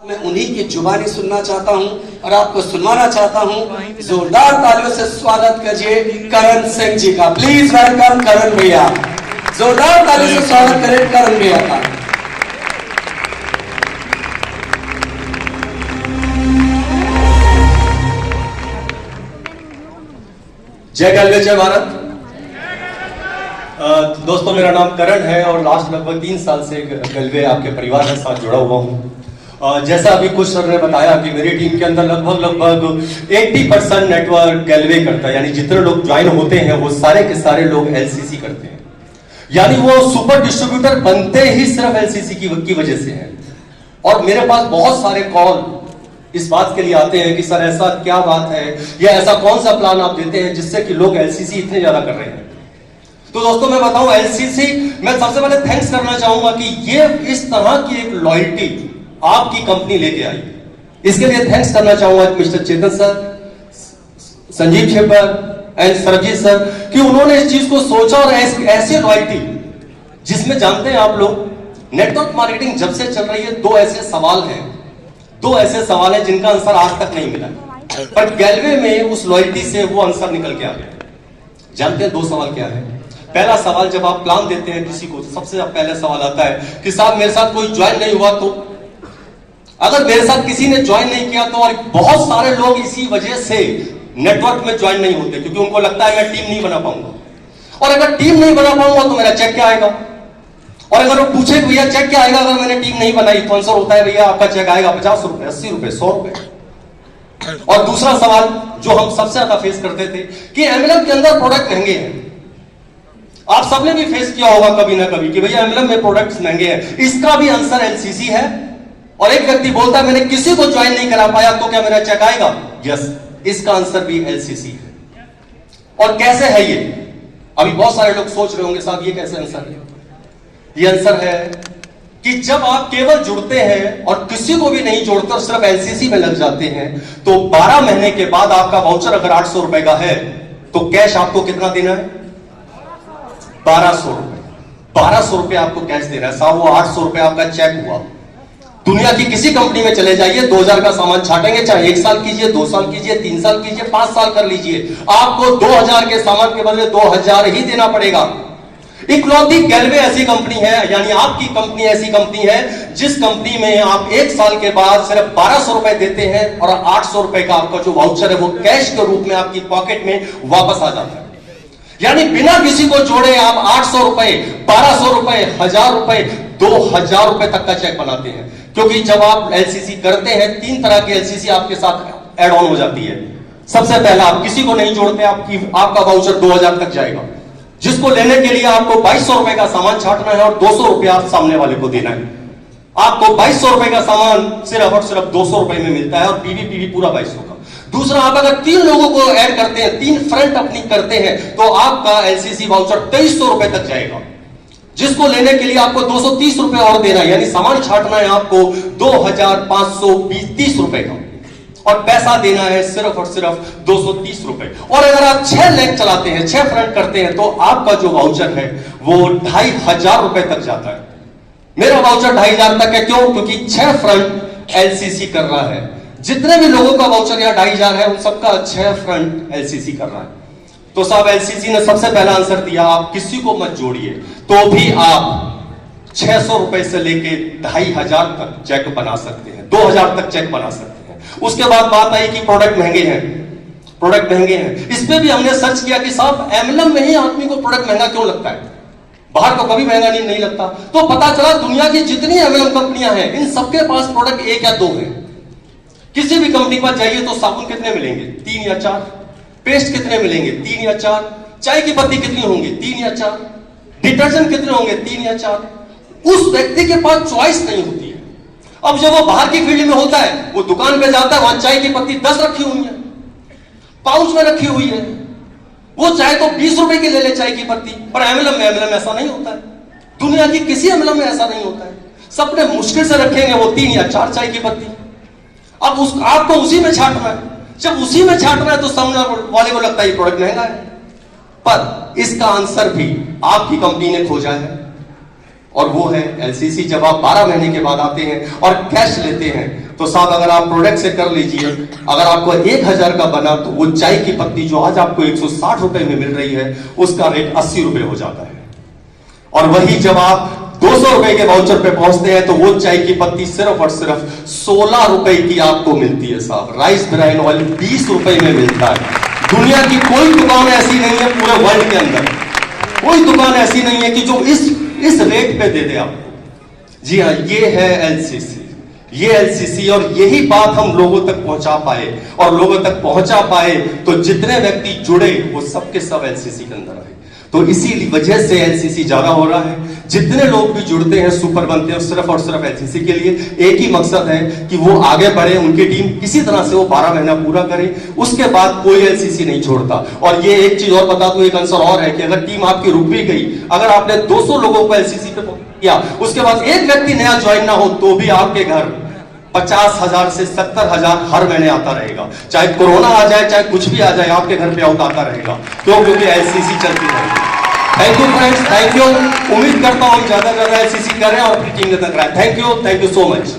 मैं उन्हीं की जुबानी सुनना चाहता हूं और आपको सुनवाना चाहता हूं। जोरदार तालियों से स्वागत कीजिए करण सिंह जी का। प्लीज वेलकम करण भैया। जोरदार तालियों से स्वागत करें करण भैया का। जय गलवे जय भारत। दोस्तों मेरा नाम करण है और लास्ट लगभग 3 साल से गलवे आपके परिवार के साथ जुड़ा हुआ हूँ। जैसा अभी कुछ सर ने बताया कि मेरी टीम के अंदर लगभग 80% नेटवर्क गलवे करता है, यानी जितने लोग ज्वाइन होते हैं वो सारे के सारे लोग एलसीसी करते हैं, यानी वो सुपर डिस्ट्रीब्यूटर बनते ही सिर्फ एलसीसी की वजह से है। और मेरे पास बहुत सारे कॉल इस बात के लिए आते हैं कि सर ऐसा क्या बात है या ऐसा कौन सा प्लान आप देते हैं जिससे कि लोग एलसीसी इतने ज्यादा कर रहे हैं। तो दोस्तों मैं बताऊं, एलसीसी मैं सबसे पहले थैंक्स करना चाहूंगा कि ये इस तरह की एक लॉयल्टी आपकी कंपनी लेके आई, इसके लिए थैंक्स करना चाहूंगा mister Chetan sir, Sanjeev Chhepar and Sarjeet sir कि उन्होंने इस चीज को सोचा और ऐसी लॉयल्टी जिसमें जानते हैं आप लोग नेटवर्क मार्केटिंग जब से चल रही है दो ऐसे सवाल हैं जिनका आंसर आज तक नहीं मिला, पर गैलवे में उस लॉयल्टी से वो आंसर निकल के आ गया। जानते हैं 2 सवाल क्या है? पहला सवाल, जब आप प्लान देते हैं किसी को, सबसे पहले सवाल आता है कि साहब मेरे साथ कोई ज्वाइन नहीं हुआ, तो अगर मेरे साथ किसी ने ज्वाइन नहीं किया तो, और बहुत सारे लोग इसी वजह से नेटवर्क में ज्वाइन नहीं होते क्योंकि उनको लगता है मैं टीम नहीं बना पाऊंगा, और अगर टीम नहीं बना पाऊंगा तो मेरा चेक क्या आएगा। और अगर वो पूछे भैया चेक क्या आएगा अगर मैंने टीम नहीं बनाई, तो आंसर होता है भैया आपका चेक आएगा 50 रुपए, 80 रुपए, 100 रुपए। और दूसरा सवाल जो हम सबसे ज्यादा फेस करते थे कि एमएलएम के अंदर प्रोडक्ट महंगे हैं। आप सबने भी फेस किया होगा कभी ना कभी कि भैया एमएलएम में प्रोडक्ट्स महंगे हैं। इसका भी आंसर एलसीसी है। और एक व्यक्ति बोलता है मैंने किसी को ज्वाइन नहीं करा पाया, तो क्या मेरा चेक आएगा? यस, इसका आंसर भी एलसीसी है। और कैसे है ये? अभी बहुत सारे लोग सोच रहे होंगे साहब ये कैसे आंसर है? ये आंसर है कि जब आप केवल जुड़ते हैं और किसी को भी नहीं जोड़ते और सिर्फ एलसीसी में लग जाते हैं, तो 12 महीने के बाद आपका वाउचर अगर 800 रुपए का है तो कैश आपको कितना देना है? 1200 रुपए। 1200 रुपए आपको कैश देना है साहब, वो 800 रुपए आपका चेक हुआ। दुनिया की किसी कंपनी में चले जाइए, 2000 का सामान छाटेंगे, चाहे 1 साल कीजिए, 2 साल कीजिए, 3 साल कीजिए, 5 साल कर लीजिए, आपको 2000 के सामान के बदले 2000 ही देना पड़ेगा। इकलौती गैलवे ऐसी कंपनी है, यानी आपकी कंपनी ऐसी कंपनी है जिस कंपनी में आप 1 साल के बाद सिर्फ 1200 रुपए देते हैं और 800 रुपए का आपका जो वाउचर है वो कैश के रूप में आपकी पॉकेट में वापस आ जाता है। यानी बिना किसी को जोड़े आप 800 रुपए, 1200 रुपए, 1000 रुपए, 2000 रुपए तक का चेक बनाते हैं। क्योंकि जब आप एलसीसी करते हैं 3 तरह की एलसीसी आपके साथ ऐड ऑन हो जाती है। सबसे पहला, आप किसी को नहीं जोड़ते, आपका वाउचर 2000 तक जाएगा, जिसको लेने के लिए आपको 2200 रुपए का सामान छाटना है और 200 रुपया सामने वाले को देना है। आपको 2200 रुपए का सामान सिर्फ और सिर्फ 200 रुपए में मिलता है और पीवी पूरा 2200 का। दूसरा, आप अगर 3 लोगों को ऐड करते हैं, 3 फ्रंट अपनी करते हैं, तो आपका एलसीसी वाउचर 2300 रुपए तक जाएगा, जिसको लेने के लिए आपको 230 रुपए और देना है, यानी सामान छाटना है आपको 2530 रुपए का, और पैसा देना है सिर्फ और सिर्फ 230 रुपए। और अगर आप 6 लेग चलाते हैं, 6 फ्रंट करते हैं, तो आपका जो वाउचर है वो 2500 रुपए तक जाता है। मेरा वाउचर 2500 तक है, क्यों? क्योंकि 6 फ्रंट एलसीसी कर रहा है। जितने भी लोगों का वाउचर यहां 2500 है, उन सबका 6 फ्रंट एलसीसी कर रहा है। तो साहब एलसीसी ने सबसे पहला आंसर दिया, आप किसी को मत जोड़िए, तो भी आप 600 रुपए से लेके 2500 तक चेक बना सकते हैं, 2000 तक चेक बना सकते हैं। उसके बाद बात आई कि प्रोडक्ट महंगे हैं। इस पे भी हमने सर्च किया कि साहब एमएलएम में ही आदमी को प्रोडक्ट महंगा क्यों लगता है, बाहर तो कभी महंगा नहीं लगता। तो पता चला दुनिया की जितनी एमएलएम कंपनियां हैं, इन सबके पास प्रोडक्ट 1 या 2 है। किसी भी कंपनी पर जाइए तो साबुन कितने मिलेंगे? 3 या 4। पेस्ट कितने मिलेंगे? 3 या 4। चाय की पत्ती कितनी होंगी? 3 या 4। डिटर्जेंट कितने होंगे? 3 या 4। उस व्यक्ति के पास चॉइस नहीं होती है। अब जब वो बाहर की फील्ड में होता है, वो दुकान पे जाता है, वहां चाय की पत्ती 10 रखी हुई है, पाउच में रखी हुई है, वो चाहे तो 20 रुपए की ले ले चाय की पत्ती। पर एमएलएम में ऐसा नहीं होता है। दुनिया की किसी एमएलएम में ऐसा नहीं होता है। सबने मुश्किल से रखेंगे वो 3 या 4 चाय की पत्ती। अब आपको उसी में छाटना है। जब उसी में छाटना है तो सामने वाले को लगता है ये प्रोडक्ट महंगा है, पर इसका आंसर भी आपकी कंपनी ने खोजा है, और वो है एलसीसी। जब आप 12 महीने के बाद आते हैं और कैश लेते हैं तो साहब अगर आप प्रोडक्ट से कर लीजिए, अगर आपको 1000 का बना तो वो चाय की पत्ती जो आज आपको 160 रुपए में मिल रही है उसका रेट 80 रुपए हो जाता है। और वही जब आप 200 रुपए के वाउचर पे पहुंचते हैं तो वो चाय की पत्ती सिर्फ और सिर्फ 16 रुपए की आपको मिलती है साहब। राइस ब्राइन ऑयल 20 रुपए में मिलता है। दुनिया की कोई दुकान ऐसी नहीं है पूरे वर्ल्ड के अंदर, कोई दुकान ऐसी नहीं है कि जो इस रेट पे दे दे आपको। जी हाँ, ये है एलसीसी, ये एलसीसी। और यही बात हम लोगों तक पहुंचा पाए, और लोगों तक पहुंचा पाए तो जितने व्यक्ति जुड़े वो सबके सब एलसीसी के अंदर आए। तो इसी वजह से एलसीसी ज्यादा हो रहा है। जितने लोग भी जुड़ते हैं, सुपर बनते हैं, सिर्फ और सिर्फ एलसीसी के लिए। एक ही मकसद है कि वो आगे बढ़े, उनकी टीम किसी तरह से वो 12 महीना पूरा करे, उसके बाद कोई एलसीसी नहीं छोड़ता। और ये एक चीज और बता दूं, एक आंसर और है कि अगर टीम आपकी रुक भी गई, अगर आपने 200 लोगों को एलसीसी पे किया, उसके बाद एक व्यक्ति नया ज्वाइन ना हो तो भी आपके घर 50,000 से 70,000 हर महीने आता रहेगा। चाहे कोरोना आ जाए, चाहे कुछ भी आ जाए, आपके घर पे आता रहेगा। क्योंकि एलसीसी चलती रहेगी। Thank you friends, thank you. उम्मीद करता हूं हम ज्यादा एलसीसी करें और अपनी टीम तक कराएं। Thank you so much.